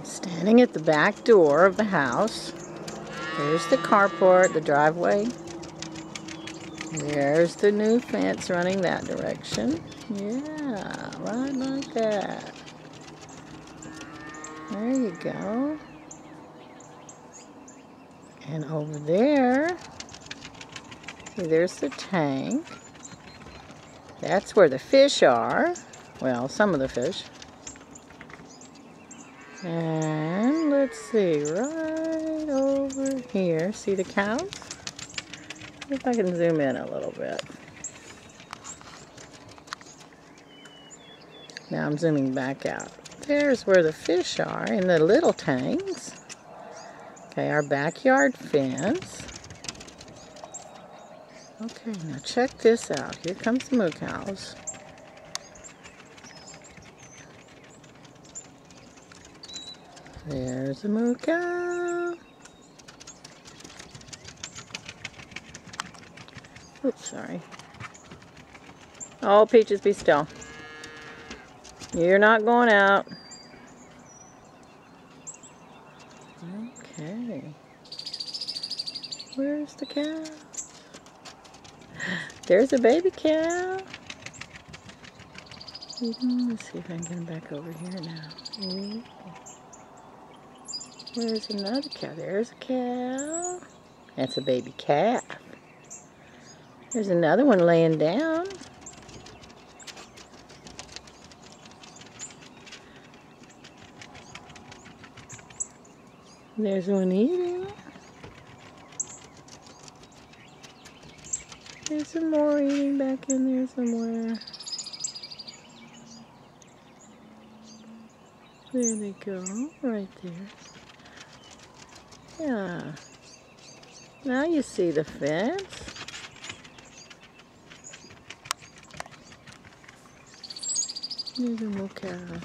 Standing at the back door of the house. There's the carport, the driveway. There's the new fence running that direction. Yeah, right like that. There you go. And over there, see, there's the tank. That's where the fish are. Well, some of the fish. And let's see, right over here, see the cows? See if I can zoom in a little bit. Now I'm zooming back out. There's where the fish are in the little tanks. Okay, our backyard fence. Okay, now check this out. Here comes the moo cows. There's a moo cow. Oops, sorry. Oh, Peaches, be still. You're not going out. Okay. Where's the cow? There's a baby cow. Let's see if I can get him back over here now. Where's another cow? There's a cow. That's a baby calf. There's another one laying down. There's one eating. There's some more eating back in there somewhere. There they go, right there. Yeah. Now you see the fence. There's a moo cow.